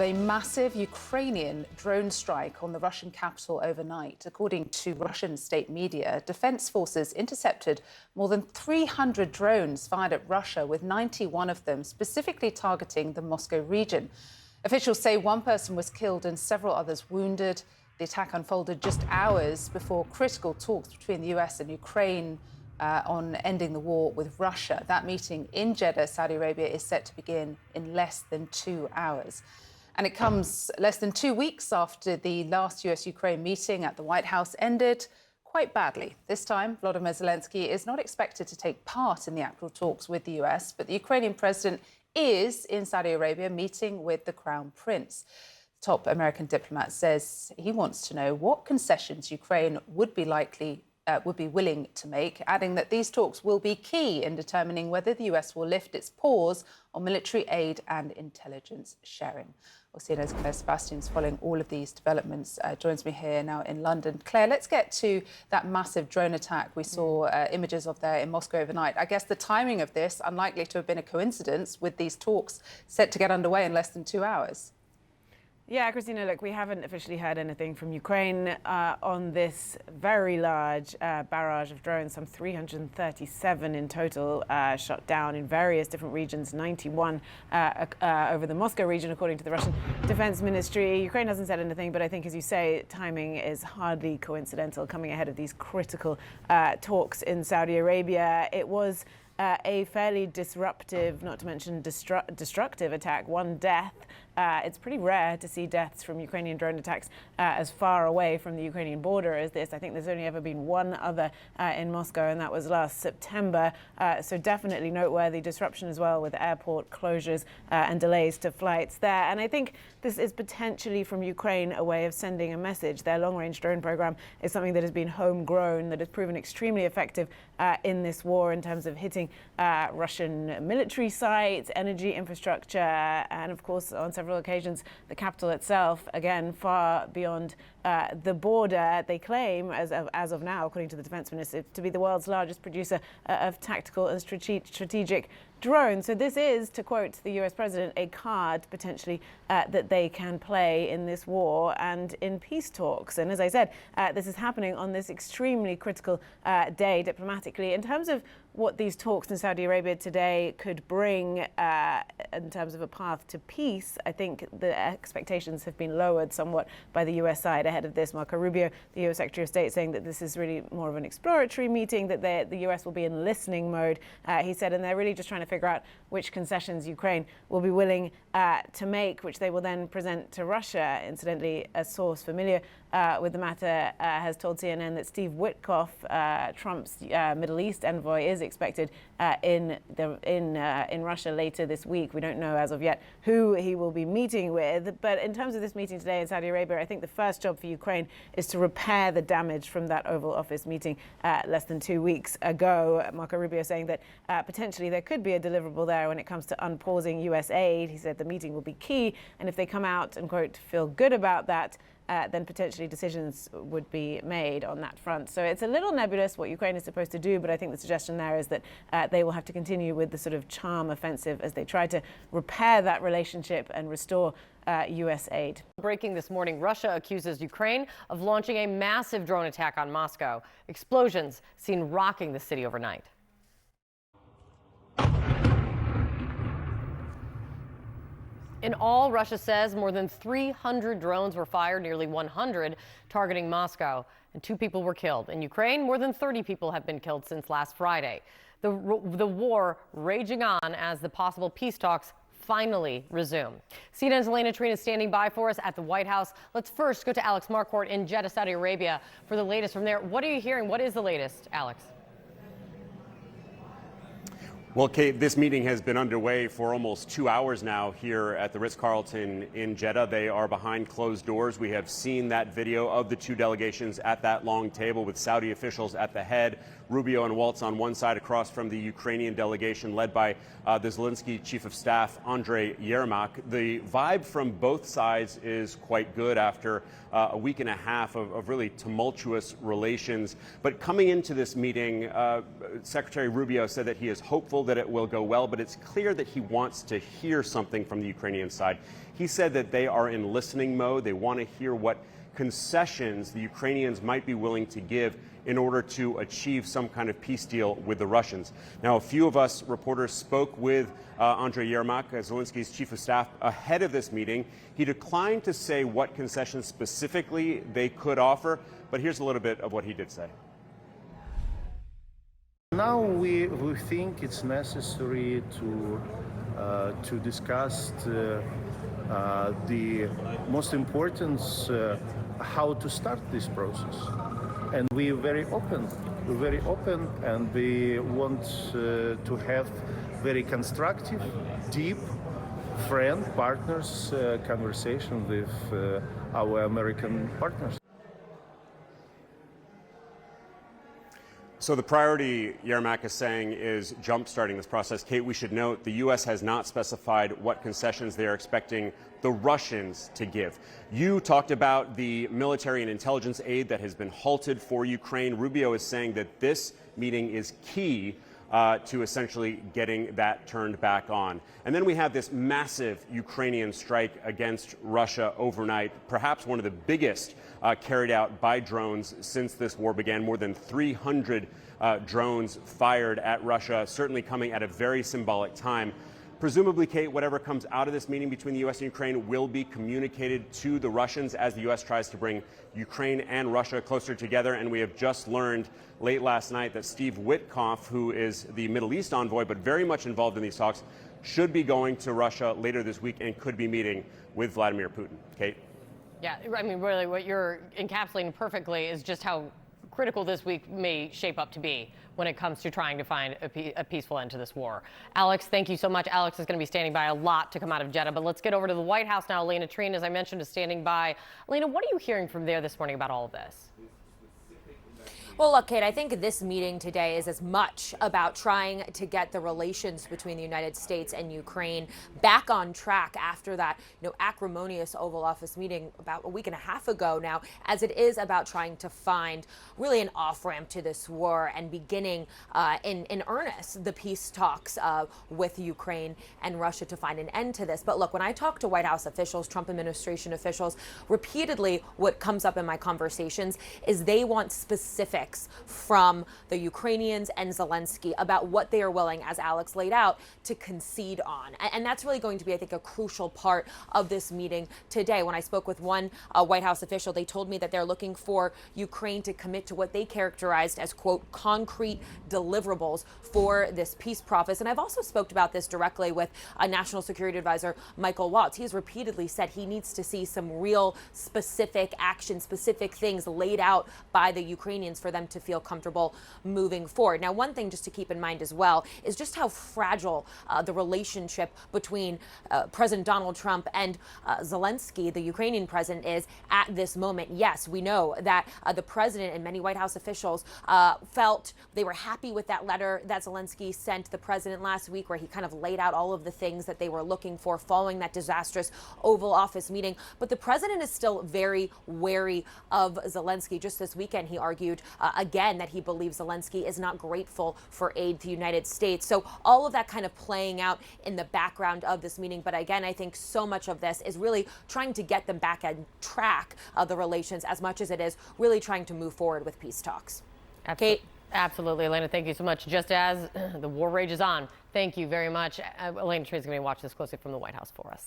A massive Ukrainian drone strike on the Russian capital overnight. According to Russian state media, defense forces intercepted more than 300 drones fired at Russia, with 91 of them specifically targeting the Moscow region. Officials say one person was killed and several others wounded. The attack unfolded just hours before critical talks between the US and Ukraine on ending the war with Russia. That meeting in Jeddah, Saudi Arabia, is set to begin in less than 2 hours. And it comes less than 2 weeks after the last US-Ukraine meeting at the White House ended quite badly. This time, Volodymyr Zelensky is not expected to take part in the actual talks with the US, but the Ukrainian president is in Saudi Arabia meeting with the Crown Prince. The top American diplomat says he wants to know what concessions Ukraine would be willing to make, adding that these talks will be key in determining whether the US will lift its pause on military aid and intelligence sharing. CNN's Claire Sebastian is following all of these developments, joins me here now in London. Claire, let's get to that massive drone attack we saw images of there in Moscow overnight. I guess the timing of this, unlikely to have been a coincidence with these talks set to get underway in less than 2 hours. Yeah, Christina, look, we haven't officially heard anything from Ukraine on this very large barrage of drones, some 337 in total shot down in various different regions, 91 over the Moscow region, according to the Russian Defense Ministry. Ukraine hasn't said anything, but I think, as you say, timing is hardly coincidental, coming ahead of these critical talks in Saudi Arabia. It was a fairly disruptive, not to mention destructive attack, one death. It's pretty rare to see deaths from Ukrainian drone attacks as far away from the Ukrainian border as this. I think there's only ever been one other in Moscow, and that was last September. So definitely noteworthy disruption as well, with airport closures and delays to flights there. And I think this is potentially, from Ukraine, a way of sending a message. Their long-range drone program is something that has been homegrown, that has proven extremely effective in this war in terms of hitting Russian military sites, energy infrastructure, and of course, on several occasions, the capital itself, again, far beyond the border. They claim, as of now, according to the defense minister, to be the world's largest producer of tactical and strategic drones. So this is, to quote the US president, a card potentially that they can play in this war and in peace talks. And as I said, this is happening on this extremely critical day diplomatically. In terms of what these talks in Saudi Arabia today could bring in terms of a path to peace, I think the expectations have been lowered somewhat by the US side ahead of this. Marco Rubio, the US Secretary of State, saying that this is really more of an exploratory meeting, that the US will be in listening mode, he said, and they're really just trying to figure out which concessions Ukraine will be willing to make, which they will then present to Russia. Incidentally, a source familiar with the matter has told CNN that Steve Witkoff, Trump's Middle East envoy, is expected in Russia later this week. We don't know as of yet who he will be meeting with. But in terms of this meeting today in Saudi Arabia, I think the first job for Ukraine is to repair the damage from that Oval Office meeting less than 2 weeks ago. Marco Rubio saying that potentially there could be a deliverable there when it comes to unpausing US aid. He said the meeting will be key, and if they come out and, quote, feel good about that, then potentially decisions would be made on that front. So it's a little nebulous what Ukraine is supposed to do, but I think the suggestion there is that they will have to continue with the sort of charm offensive as they try to repair that relationship and restore US aid. Breaking this morning, Russia accuses Ukraine of launching a massive drone attack on Moscow. Explosions seen rocking the city overnight. In all, Russia says more than 300 drones were fired, nearly 100 targeting Moscow, and 2 people were killed. In Ukraine, more than 30 people have been killed since last Friday. The war raging on as the possible peace talks finally resume. CNN's Elena Trina is standing by for us at the White House. Let's first go to Alex Marquardt in Jeddah, Saudi Arabia, for the latest from there. What are you hearing? What is the latest, Alex? Well, Kate, this meeting has been underway for almost 2 hours now here at the Ritz-Carlton in Jeddah. They are behind closed doors. We have seen that video of the 2 delegations at that long table with Saudi officials at the head, Rubio and Waltz on one side across from the Ukrainian delegation led by the Zelensky Chief of Staff, Andriy Yermak. The vibe from both sides is quite good after a week and a half of really tumultuous relations. But coming into this meeting, Secretary Rubio said that he is hopeful that it will go well, but it's clear that he wants to hear something from the Ukrainian side. He said that they are in listening mode. They want to hear what concessions the Ukrainians might be willing to give in order to achieve some kind of peace deal with the Russians. Now, a few of us reporters spoke with Andriy Yermak, Zelensky's chief of staff, ahead of this meeting. He declined to say what concessions specifically they could offer, but here's a little bit of what he did say. Now we think it's necessary to discuss the most important how to start this process, and we're very open. And we want to have very constructive, deep, partners conversation with our American partners. So the priority, Yermak is saying, is jump-starting this process. Kate, we should note the U.S. has not specified what concessions they are expecting the Russians to give. You talked about the military and intelligence aid that has been halted for Ukraine. Rubio is saying that this meeting is key to essentially getting that turned back on. And then we have this massive Ukrainian strike against Russia overnight, perhaps one of the biggest carried out by drones since this war began. More than 300 drones fired at Russia, certainly coming at a very symbolic time. Presumably, Kate, whatever comes out of this meeting between the U.S. and Ukraine will be communicated to the Russians as the U.S. tries to bring Ukraine and Russia closer together. And we have just learned late last night that Steve Witkoff, who is the Middle East envoy but very much involved in these talks, should be going to Russia later this week and could be meeting with Vladimir Putin. Kate? Yeah, I mean, really, what you're encapsulating perfectly is just how critical this week may shape up to be when it comes to trying to find a peaceful end to this war. Alex, thank you so much. Alex is going to be standing by, a lot to come out of Jeddah, but let's get over to the White House now. Elena Treen, as I mentioned, is standing by. Elena, what are you hearing from there this morning about all of this? Well, look, Kate, I think this meeting today is as much about trying to get the relations between the United States and Ukraine back on track after that, acrimonious Oval Office meeting about a week and a half ago now, as it is about trying to find really an off-ramp to this war and beginning in earnest the peace talks with Ukraine and Russia to find an end to this. But look, when I talk to White House officials, Trump administration officials, repeatedly what comes up in my conversations is they want specifics from the Ukrainians and Zelensky about what they are willing, as Alex laid out, to concede on. And that's really going to be, I think, a crucial part of this meeting today. When I spoke with one White House official, they told me that they're looking for Ukraine to commit to what they characterized as, quote, concrete deliverables for this peace process. And I've also spoke about this directly with National Security Advisor Michael Waltz. He has repeatedly said he needs to see some real specific action, specific things laid out by the Ukrainians for them to feel comfortable moving forward. Now, one thing just to keep in mind as well is just how fragile the relationship between President Donald Trump and Zelensky, the Ukrainian president, is at this moment. Yes, we know that the president and many White House officials felt they were happy with that letter that Zelensky sent the president last week, where he kind of laid out all of the things that they were looking for following that disastrous Oval Office meeting. But the president is still very wary of Zelensky. Just this weekend, he argued again that he believes Zelensky is not grateful for aid to the United States. So all of that kind of playing out in the background of this meeting. But again, I think so much of this is really trying to get them back on track of the relations as much as it is really trying to move forward with peace talks. Kate? Absolutely, Elena. Thank you so much. Just as the war rages on, thank you very much. Elena Treen is going to watch this closely from the White House for us.